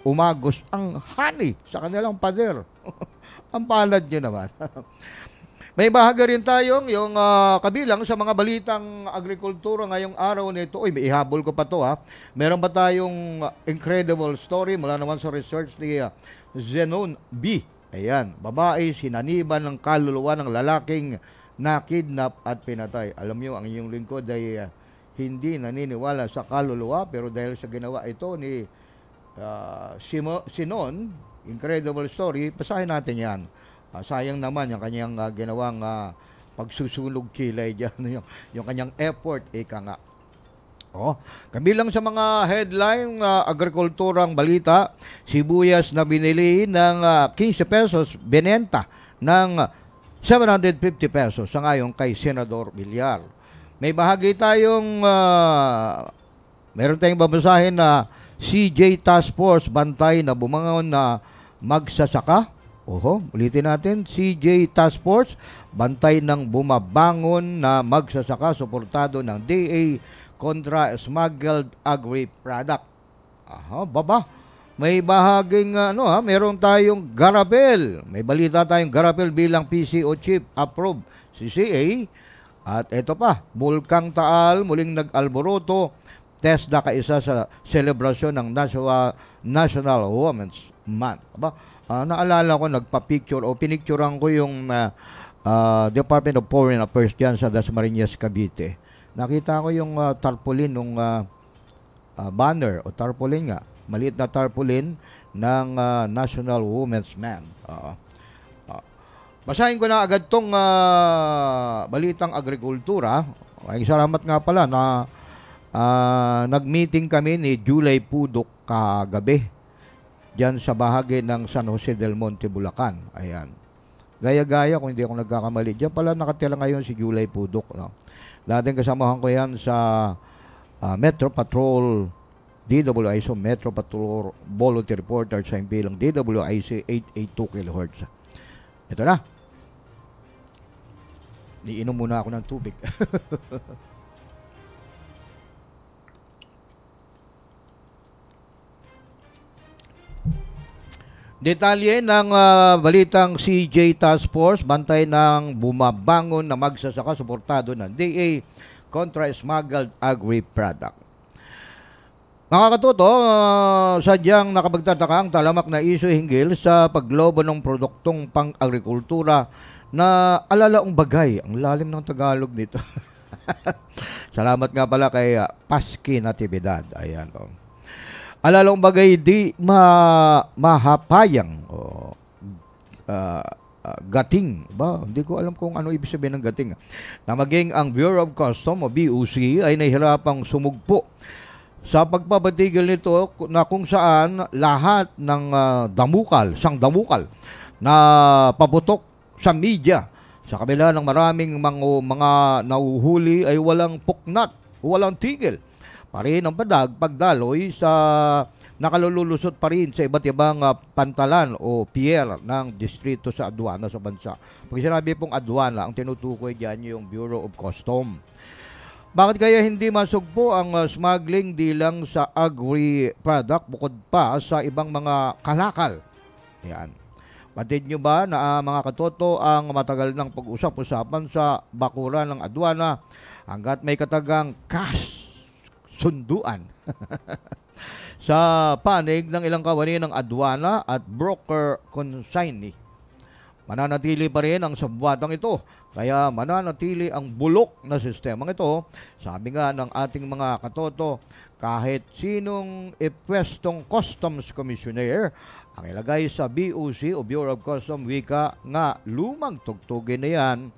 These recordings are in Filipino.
Umagos ang honey sa kanilang pader. Ang palad nyo naman. May bahagi rin tayong yung kabilang sa mga balitang agrikultura ngayong araw nito. Uy, may ihabol ko pa to ha. Meron ba tayong incredible story mula naman sa research ni Zenon B. Ayan, babae sinaniban ng kaluluwa ng lalaking nakidnap at pinatay. Alam nyo, ang inyong lingkod ay hindi naniniwala sa kaluluwa, pero dahil sa ginawa ito ni Sinon, incredible story, basahin natin yan. Sayang naman yung kanyang ginawang pagsusunog kilay dyan, yung kanyang effort, ika nga. Kabilang sa mga headline agrikulturang balita, sibuyas na binili ng 15 pesos, binenta ng 750 pesos sa ngayon kay Senador Villar. May bahagi tayong, meron tayong babasahin na CJ Task Force bantay na bumangon na magsasaka. Ulitin natin. CJ Task Force bantay ng bumabangon na magsasaka suportado ng DA kontra smuggled agri-product. Baba. May bahaging meron tayong Garapel. May balita tayong Garapel bilang PCO chief approve CCA. At ito pa, Bulkang Taal muling nag-alboroto. Test na kaisa sa selebrasyon ng National Women's Month. Naalala ko, nagpa-picture o pinicturean ko yung Department of Foreign Affairs dyan sa Dasmariñas, Cavite. Nakita ko yung tarpaulin ng banner o tarpaulin nga. Maliit na tarpaulin ng National Women's Month. Basahin ko na agad tong balitang agrikultura. Ay, salamat nga pala na nag-meeting kami ni July Pudok kagabi dyan sa bahagi ng San Jose del Monte, Bulacan. Ayan. Gaya-gaya kung hindi ako nagkakamali. Diyan pala nakatira ngayon si July Pudok. No? Dating kasamahan ko yan sa Metro Patrol DWIC, Metro Patrol Volunteer Reporter sa impilang DWIC 882 kHz. Ito na. Niinom muna ako ng tubig. Detalye ng balitang CJ Task Force, bantay ng bumabangon na magsasaka suportado ng DA kontra smuggled agri-product. Nakakatuto, sadyang nakapagtataka ang talamak na isyu hinggil sa paglobo ng produktong pang-agrikultura na alalaong bagay. Ang lalim ng Tagalog nito. Salamat nga pala kay Paski Natividad. Ayan. Oh. Alalaong bagay di mahapayang. Gating ba? Hindi ko alam kung ano ibig sabihin ng gating. Na maging ang Bureau of Custom o BUC ay nahihirapang sumugpo sa pagpapatigil nito na kung saan lahat ng sang damukal na paputok sa media sa kabila ng maraming mga nauhuli ay walang puknat, walang tigil. Pa rin ang pagdaloy sa nakalululusot pa rin sa iba't ibang pantalan o pier ng distrito sa aduana sa bansa. Pag sinabi pong aduana, ang tinutukoy diyan yung Bureau of Custom. Bakit kaya hindi masugpo ang smuggling di lang sa agri-product bukod pa sa ibang mga kalakal? Yan. Batid nyo ba na mga katoto ang matagal ng pag-usap-usapan sa bakuran ng aduana hanggat may katagang cash sunduan sa panig ng ilang kawani ng aduana at broker consignee. Mananatili pa rin ang sabwatang ito, kaya mananatili ang bulok na sistemang ito. Sabi nga ng ating mga katoto, kahit sinong ipwestong Customs Commissioner ang ilagay sa BUC o Bureau of Customs, wika nga lumang tugtugin na yan.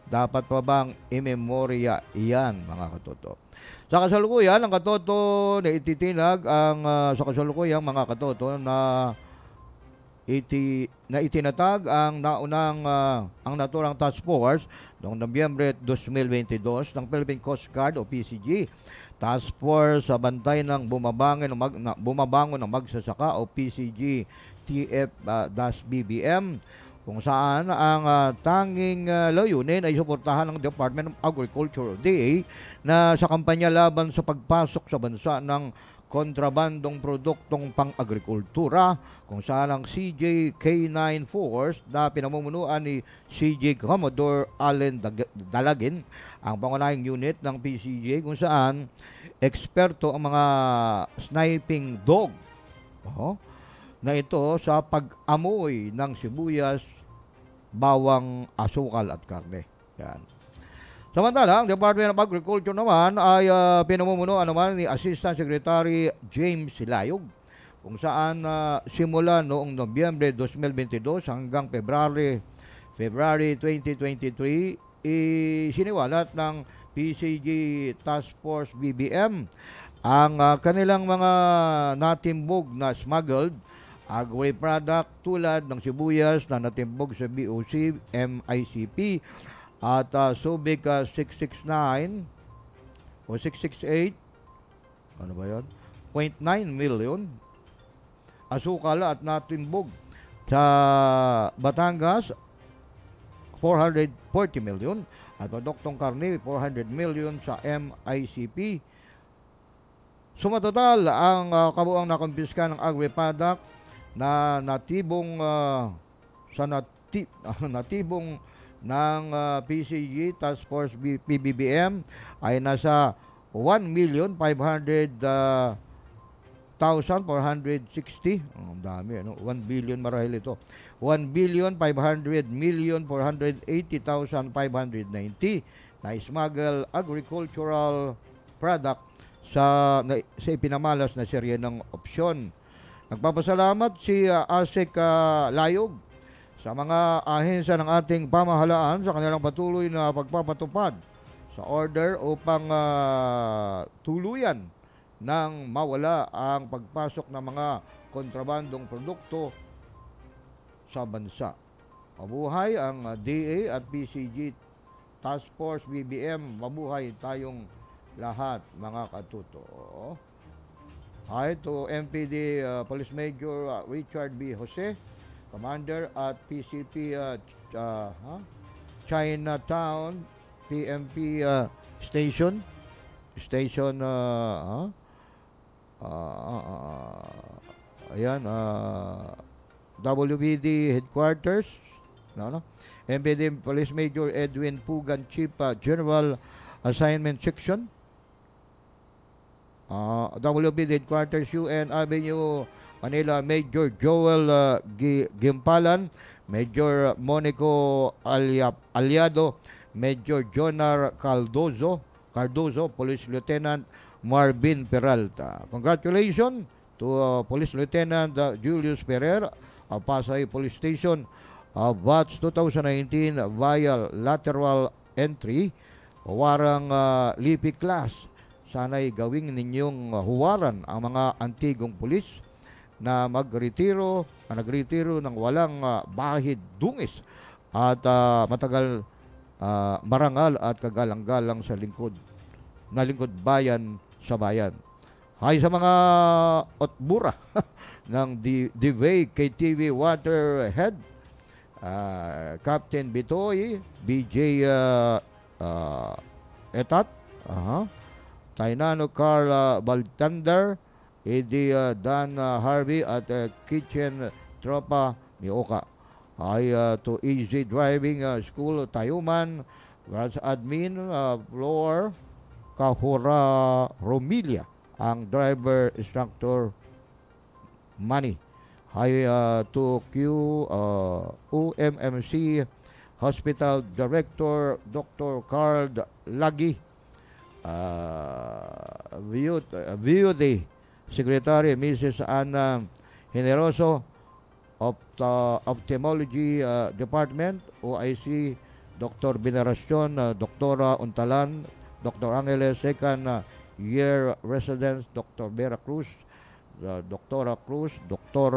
Dapat pa bang imemorya iyan, mga katoto? Sa kasalukuyan, ang katoto na ititinag ang sa kasalukuyan mga katoto na itinatag ang naunang ang naturang task force noong Nobyembre 2022 ng Philippine Coast Guard o PCG. Task Force sa bantay ng bumabangon ng magsasaka o PCG TF-BBM kung saan ang tanging layunin ay suportahan ng Department of Agriculture o DA na sa kampanya laban sa pagpasok sa bansa ng kontrabandong produktong pang-agrikultura kung saan ang CJ K9 Force na pinamumunuan ni CJ Commodore Allen Dalagin ang pangunahing unit ng PCJ kung saan eksperto ang mga sniping dog na ito sa pag-amoy ng sibuyas, bawang, asukal at karne. Yan. Samantala, ang Department of Agriculture naman ay pinamumunuan naman ni Assistant Secretary James Silayog kung saan simula noong Nobyembre 2022 hanggang February 2023 isiniwalat ng PCG Task Force BBM ang kanilang mga natimbog na smuggled agri-product tulad ng sibuyas na natimbog sa BOC, MICP at Subic 669 o 668 ano ba yun? 0.9 million asukal at natimbog sa Batangas 440 million at produktong karne 400 million sa MICP. Sumatotal ang kabuang nakumpiska ng agri-product na natibong natibong ng PCG Task Force PBBM ay nasa 1,500,460. Ang dami, ano? 1 billion marahil ito. 1,500,480,590 na smuggle agricultural product sa ipinamalas na serye ng opsyon. Nagpapasalamat si ASEC Layog sa mga ahensya ng ating pamahalaan sa kanilang patuloy na pagpapatupad sa order upang tuluyan nang mawala ang pagpasok ng mga kontrabandong produkto sa bansa. Mabuhay ang DA at PCG Task Force BBM. Mabuhay tayong lahat, mga katuto. Hi to MPD Police Major Richard B. Jose, Commander at PCP Chinatown PMP Station ayan, WBD Headquarters, MPD Police Major Edwin Pugan, Chief General Assignment Section, WB Headquarters, UN Avenue, Manila, Major Joel Gimpalan, Major Monico Aliado, Major Jonar Cardozo, Police Lieutenant Marvin Peralta. Congratulations to Police Lieutenant Julius Ferrer of Pasay Police Station, Batch 2019 via lateral entry, huwarang lipi class. Sana'y gawing ninyong huwaran ang mga antigong pulis na nagretiro ng walang bahid dungis at matagal marangal at kagalang-galang sa lingkod bayan sa bayan. Hay sa mga otbura ng Divay KTV Waterhead, Captain Bitoy, BJ Etat, Tainano Carl Baltander, Eddie Dan Harvey at Kitchen Tropa ni Oka. Ay to Easy Driving School Tayuman, Branch Admin Floor Kahura Romilia, ang driver instructor Money. Hi to UMMC Hospital Director Dr. Carl Lagi, VUD Secretary Mrs. Ana Generoso of the Ophthalmology Department, OIC Dr. Veneracion, Dr. Untalan, Dr. Angeles, second year residence, Dr. Vera Cruz, Dr. Cruz, Dr.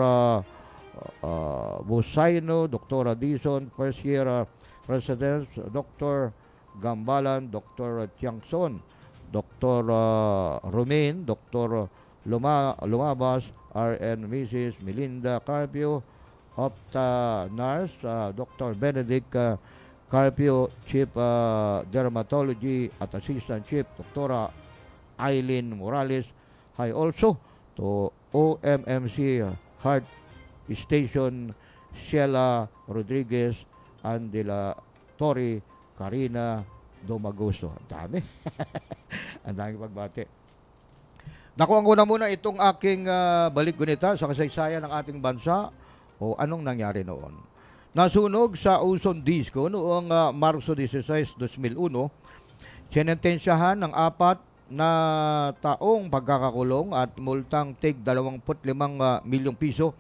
Busaino, Dr. Dison, first year residence, Dr. Gambalan, Dr. Tiangson, Dr. Romain, Dr. Lumabas, RN Mrs. Melinda Carpio, Opta Nurse, Dr. Benedict Carpio, Chief Dermatology at Assistant Chief, Dr. Eileen Morales. Hi also to OMMC Heart Station, Sheila Rodriguez, Andela Torre, Karina Domagoso. Ang dami. Ang dami pagbati. Nakuha ko na muna itong aking balik gunita sa kasaysayan ng ating bansa o anong nangyari noon. Nasunog sa Uzon Disco noong Marso 16, 2001. Sinentensyahan ng 4 na taong pagkakakulong at multang tig 25 milyong piso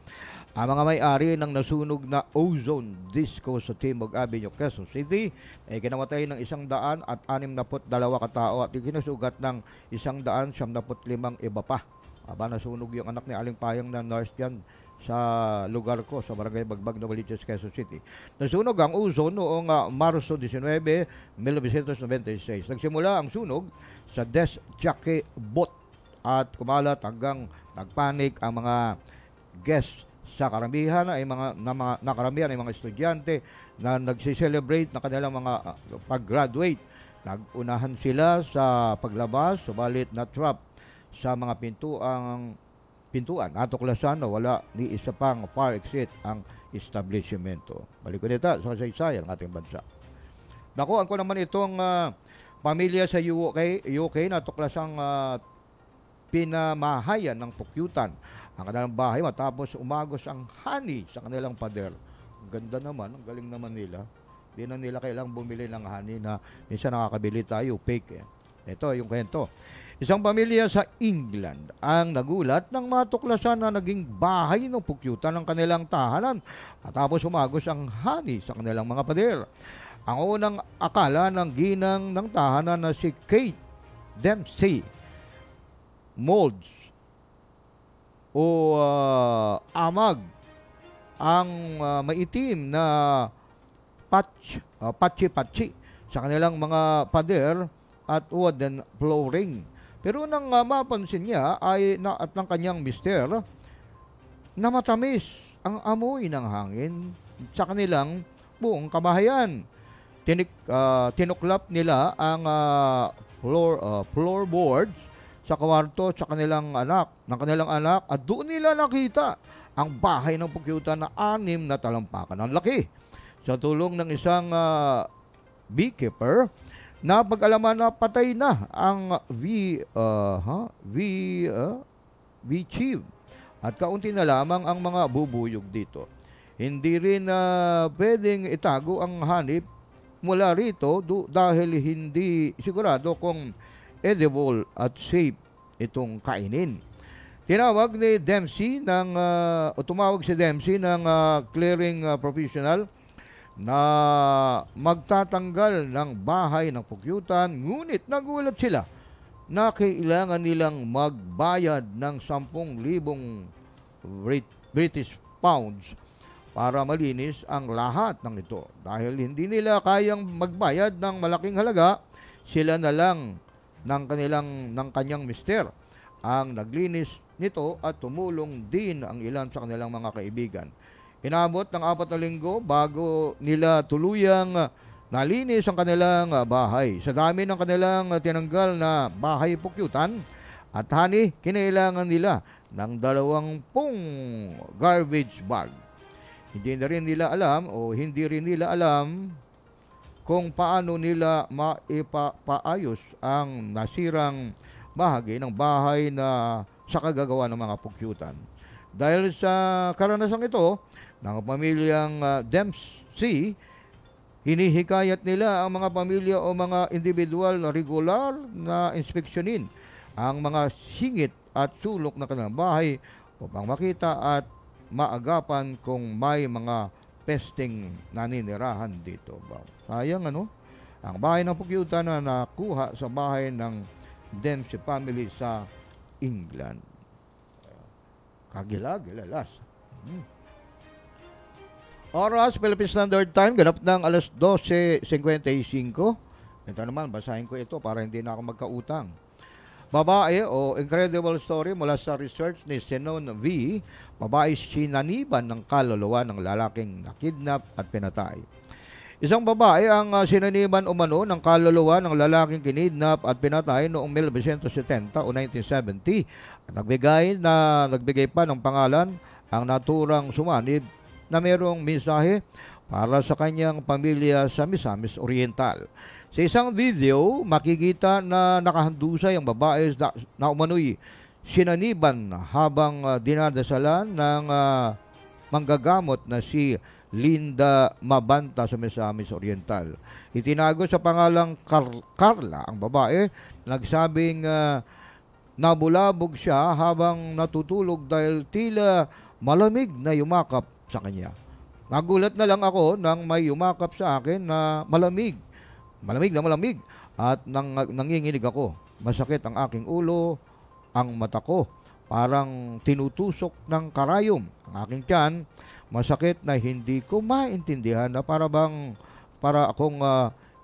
ang mga may-ari ng nasunog na Ozone Disco sa Timog Avenue, Quezon City ay kinamatay ng 162 katao at ikinusugat ng 175 iba pa. Aba, nasunog yung anak ni Aling Payang na nurse dyan sa lugar ko, sa Barangay Bagbag, Novaliches, Quezon City. Nasunog ang Ozone noong Marso 19, 1996. Nagsimula ang sunog sa desk jockey bot at kumalat hanggang nagpanik ang mga guests. Sa karamihan ay nakaramihan ay mga estudyante na nagsi-celebrate na kanilang mga pag-graduate. Nagunahan sila sa paglabas, subalit na-trap sa mga pintuan. Natuklasan na wala ni isa pang fire exit ang establishmento. Balik ko dito sa kasaysayan ng ating bansa. Nakuhaan ko naman itong pamilya sa UK natuklasang pinamahayan ng pukyutan ang kanilang bahay matapos umagos ang honey sa kanilang pader. Ang ganda naman, ang galing naman nila. Di na nila kailangang bumili ng honey na minsan nakakabili tayo, fake. Ito yung kwento. Isang pamilya sa England ang nagulat nang matuklasan na naging bahay ng pukyutan ng kanilang tahanan matapos umagos ang honey sa kanilang mga pader. Ang unang akala ng ginang ng tahanan na si Kate Dempsey Molds o amag ang maitim na patchi-patchi sa kanilang mga pader at wooden flooring. Pero nang mapansin niya at ng kanyang mister na matamis ang amoy ng hangin sa kanilang buong kabahayan. Tinuklap nila ang floorboards sa kwarto sa kanilang anak at doon nila nakita ang bahay ng pukyutan na 6 na talampakan ang laki. Sa tulong ng isang beekeeper, Napag-alaman na patay na ang V chief at kaunti na lamang ang mga bubuyog dito. Hindi rin pwedeng itago ang hanip mula rito dahil hindi sigurado kung edible at safe itong kainin. Tumawag si Dempsey ng clearing professional na magtatanggal ng bahay ng pukyutan, ngunit nagulat sila na kailangan nilang magbayad ng 10,000 British pounds para malinis ang lahat ng ito. Dahil hindi nila kayang magbayad ng malaking halaga, sila na lang ng kanyang mister ang naglinis nito at tumulong din ang ilan sa kanilang mga kaibigan. Inabot ng 4 na linggo bago nila tuluyang nalinis ang kanilang bahay. Sa dami ng kanilang tinanggal na bahay pukyutan at hani, kinailangan nila ng 20 garbage bag. Hindi rin nila alam kung paano nila maipaayos ang nasirang bahagi ng bahay na sa kagagawa ng mga pukyutan. Dahil sa karanasang ito ng pamilyang Dempsey, hinihikayat nila ang mga pamilya o mga individual na regular na inspeksyonin ang mga singit at sulok ng kanilang bahay upang makita at maagapan kung may mga pesting naninirahan dito. Sayang ang bahay ng pukyutan na nakuha sa bahay ng Dempsey family sa England. Kagilagilalas. Oras, Philippine Standard Time, ganap ng alas 12:55. Ito naman, basahin ko ito para hindi na ako magkautang. Babae o incredible story mula sa research ni Senon V. Babae sinaniban ng kaluluwa ng lalaking nakidnap at pinatay. Isang babae ang sinaniban umano ng kaluluwa ng lalaking kinidnap at pinatay noong 1970 o 1970 at nagbigay pa ng pangalan ang naturang sumanib na mayroong mensahe para sa kanyang pamilya sa Misamis Oriental. Sa isang video, makikita na nakahandusay ang babae na umano'y sinaniban habang dinadasalan ng manggagamot na si Linda Mabanta sa Misamis Oriental. Itinago sa pangalang Carla ang babae, nagsabing nabulabog siya habang natutulog dahil tila malamig na yumakap sa kanya. Nagulat na lang ako nang may yumakap sa akin na malamig at nanginginig ako. Masakit ang aking ulo, ang mata ko, parang tinutusok ng karayom. Ang aking tiyan, masakit na hindi ko maintindihan na para akong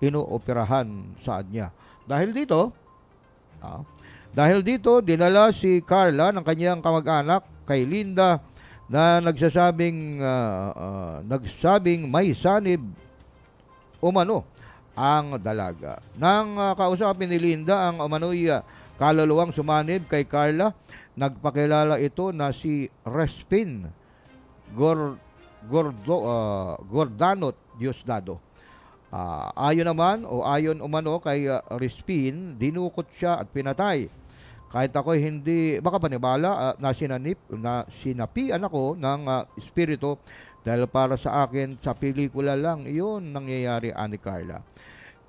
inooperahan sa niya. Dahil dito, dinala si Carla ng kanyang kamag-anak kay Linda na nagsabing may sanib umano ang dalaga. Nang kausapin ni Linda ang umano'y kaluluwang sumanib kay Carla, nagpakilala ito na si Respin Gordanot Diosdado. Ayon umano kay Respin, dinukot siya at pinatay. Kahit ako hindi makapaniwala na sinapian ako ng espiritu dahil para sa akin sa pelikula lang iyon nangyayari, ani Carla.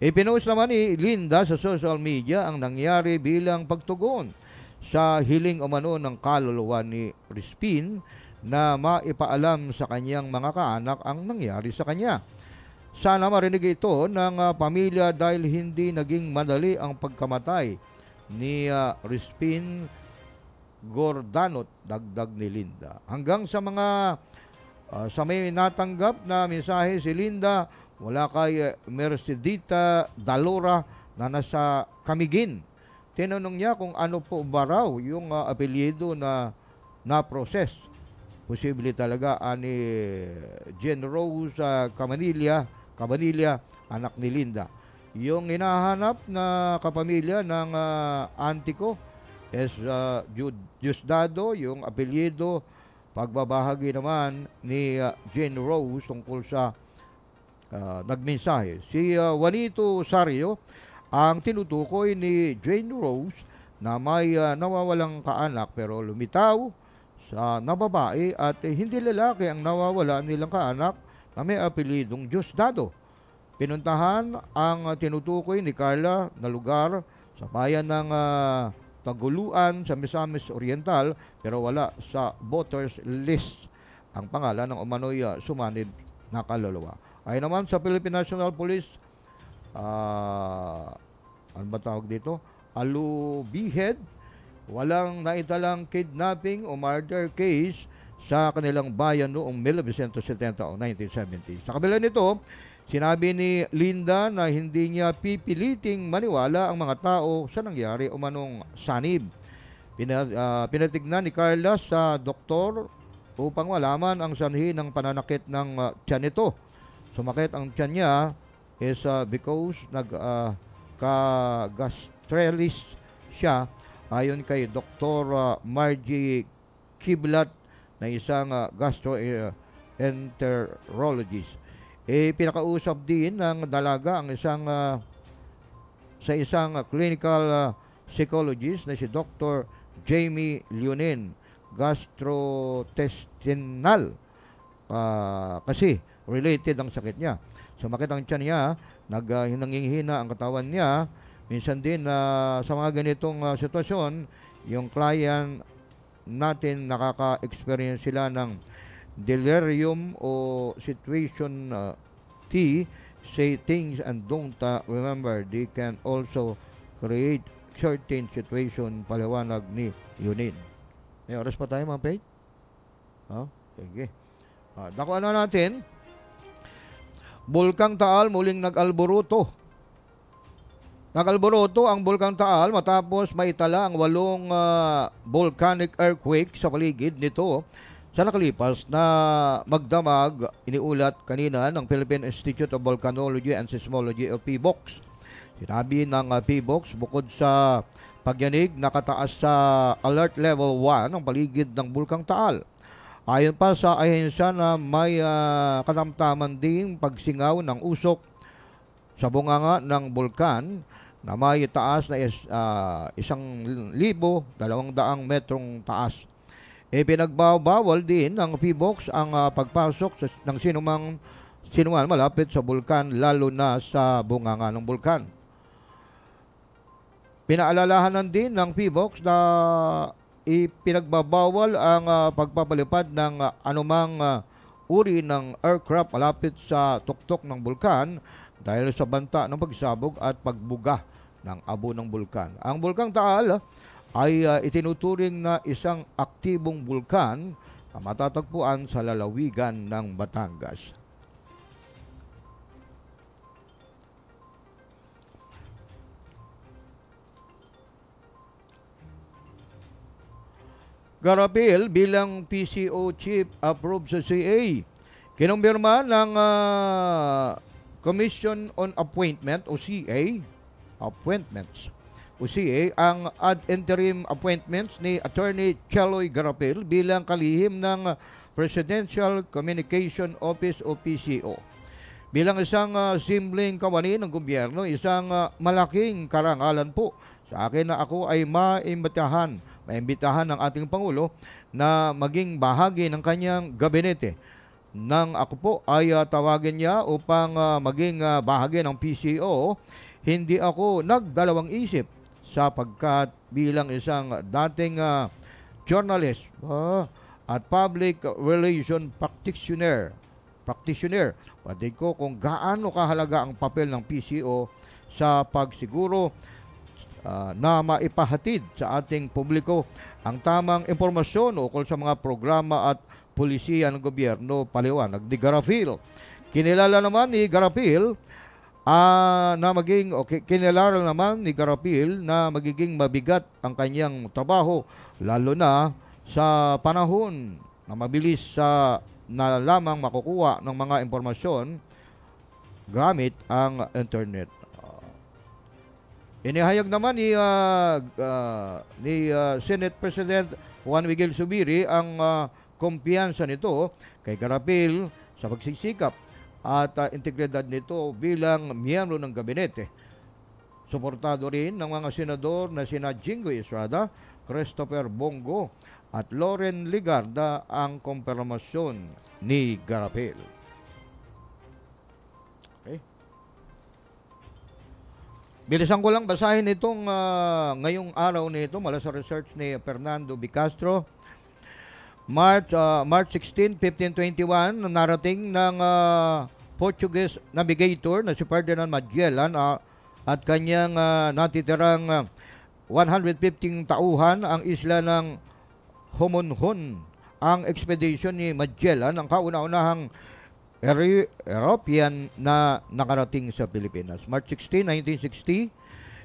Ipinost naman ni Linda sa social media ang nangyari bilang pagtugon sa hiling umano ng kaluluwa ni Respin na maipaalam sa kanyang mga kaanak ang nangyari sa kanya. Sana marinig ito ng pamilya dahil hindi naging madali ang pagkamatay ni Respin Gordanot, dagdag ni Linda. Hanggang sa may natanggap na mensahe si Linda wala kay Mercedita Dalora na nasa Camiguin. Tinanong niya kung ano po ba raw yung apelyido na process. Posible talaga ani Jen Rose Cabanilla, anak ni Linda. Yung hinahanap na kapamilya ng auntie ko is Diosdado, yung apelyido. Pagbabahagi naman ni Jane Rose tungkol sa nagmensahe. Si Juanito Sario ang tinutukoy ni Jane Rose na may nawawalang kaanak pero lumitaw sa nababae at hindi lalaki ang nawawala nilang kaanak na may apelidong Diosdado. Pinuntahan ang tinutukoy ni Carla na lugar sa bayan ng Taguluan sa Misamis Oriental pero wala sa voters list ang pangalan ng umano'y sumanib na kaluluwa. Ay naman sa Philippine National Police, ano ba tawag dito? Alubihed, walang naitalang kidnapping o murder case sa kanilang bayan noong 1970 o 1970. Sa kabila nito, sinabi ni Linda na hindi niya pipiliting maniwala ang mga tao sa nangyari o manong sanib. Pinatignan ni Carla sa doktor upang malaman ang sanhi ng pananakit ng tiyan nito. Sumakit ang tiyan niya is because nagka-gastrellis siya ayon kay Dr. Margie Kiblat na isang gastroenterologist. Pinakausap din ng dalaga ang isang clinical psychologist na si Dr. Jamie Leonin, gastrointestinal, kasi related ang sakit niya. Sumakit ang tiyan niya, nanghihina ang katawan niya. Minsan din sa mga ganitong sitwasyon, yung client natin nakaka-experience sila ng delirium o situation T, say things and don't remember. They can also create certain situation, paliwanag ni Yunin. May oras pa tayo, Ma'am Faith? Sige. Dakuan na natin. Bulkang Taal muling nag-alboruto. Nag-alboruto ang Bulkang Taal matapos maitala ang 8 volcanic earthquake sa paligid nito sa nakalipas na magdamag, iniulat kanina ng Philippine Institute of Volcanology and Seismology o PBOX. Sinabi ng PBOX, bukod sa pagyanig, nakataas sa alert level 1 ang paligid ng Bulkang Taal. Ayon pa sa ahensya na may katamtaman ding pagsingaw ng usok sa bunganga ng bulkan na may taas na 1,200 metrong taas. Pinagbawal din ng PBOX ang pagpasok ng sinuman malapit sa bulkan, lalo na sa bunganga ng bulkan. Pinaalalahanan din ng PBOX na ipinagbabawal ang pagpapalipad ng anumang uri ng aircraft malapit sa tuktok ng bulkan dahil sa banta ng pagsabog at pagbuga ng abo ng bulkan. Ang Bulkang Taal ay itinuturing na isang aktibong bulkan na matatagpuan sa lalawigan ng Batangas. Garapil bilang PCO chief approved sa CA. Kinumpirma ng Commission on Appointment o CA, appointments o CA ang ad interim appointments ni Attorney Cheloy Garapil bilang kalihim ng Presidential Communication Office o PCO. Bilang isang simpleng kawani ng gobyerno, isang malaking karangalan po sa akin na ako ay maimbitahan ng ating Pangulo na maging bahagi ng kanyang gabinete. Nang ako po ay tawagin niya upang maging bahagi ng PCO, hindi ako nagdalawang isip sapagkat bilang isang dating journalist at public relation practitioner, pati ko kung gaano kahalaga ang papel ng PCO sa pagsiguro na maipahatid sa ating publiko ang tamang impormasyon ukol sa mga programa at pulisiya ng gobyerno, paliwanag ni Garapil. Kinilala naman ni Garapil na magiging mabigat ang kanyang trabaho lalo na sa panahon na mabilis na lamang makukuha ng mga impormasyon gamit ang internet. Inihayag naman ni Senate President Juan Miguel Zubiri ang kumpiyansa nito kay Garapil sa pagsisikap at integridad nito bilang miyembro ng gabinete. Suportado rin ng mga senador na sina Jingoy Estrada, Christopher Bongo at Loren Ligarda ang kumpirmasyon ni Garapel. Okay. Bilisan ko lang basahin itong ngayong araw nito mula sa research ni Fernando B. Castro. March 16, 1521, narating ng Portuguese navigator na si Ferdinand Magellan at kanyang natitirang 115 tauhan ang isla ng Homonhon. Ang expedition ni Magellan ang kauna-unahang European na nakarating sa Pilipinas. March 16, 1960,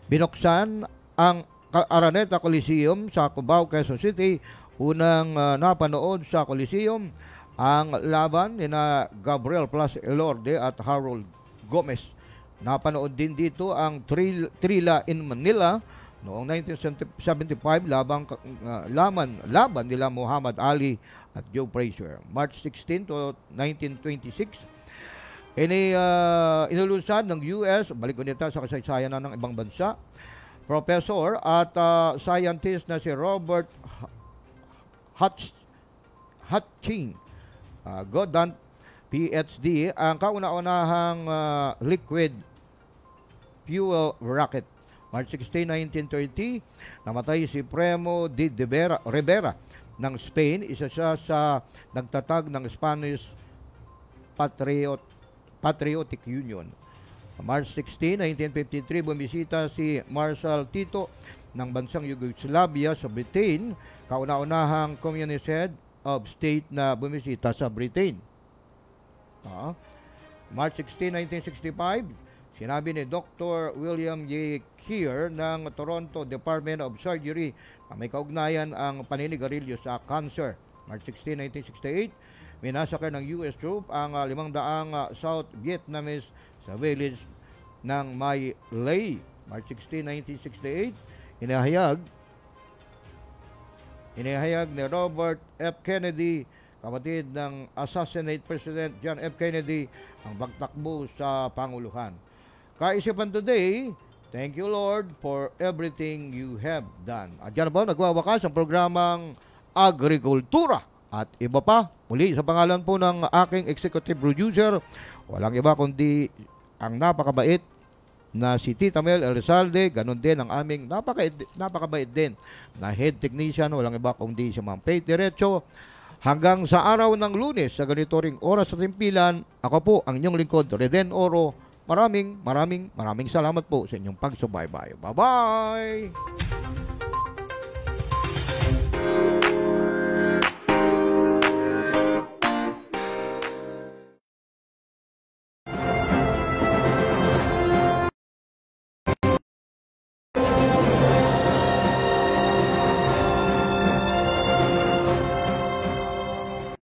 binuksan ang Araneta Coliseum sa Cubao, Quezon City. Unang napanood sa Coliseum ang laban ni na Gabriel Plas Elorde at Harold Gomez. Napanood din dito ang Trilla in Manila noong 1975 laban nila Muhammad Ali at Joe Frazier. March 16 to 1926, inulusan ng US, balik ulit sa kasaysayan na ng ibang bansa, professor at scientist na si Robert Hutchins Godant, PhD, ang kauna-unahang liquid fuel rocket. March 16, 1930, namatay si Primo de Rivera ng Spain. Isa siya sa nagtatag ng Spanish Patriotic Union. March 16, 1953, bumisita si Marshal Tito ng bansang Yugoslavia sa Britain, kauna-unahang communist head of state na bumisita sa Britain. March 16, 1965, sinabi ni Dr. William J. Keir ng Toronto Department of Surgery na may kaugnayan ang paninigarilyo sa cancer. March 16, 1968, minasakar ng US troop ang 500 South Vietnamese sa village ng Mai Lai. March 16, 1968, inihayag ni Robert F. Kennedy, kapatid ng assassinate President John F. Kennedy, ang pagtakbo sa Panguluhan. Kaisipan today, thank you Lord for everything you have done. At yan po, nagwawakas ang programang Agrikultura at iba pa. Muli sa pangalan po ng aking executive producer, walang iba kundi ang napakabait na si Tita Mel Elizalde, ganun din ang aming napakabait din na head technician, walang iba kundi si Ma'am Faith Diretso. Hanggang sa araw ng Lunes sa ganito ring oras sa timpilan, ako po ang inyong lingkod, Reden Oro. Maraming salamat po sa inyong pagsubaybay. Bye-bye!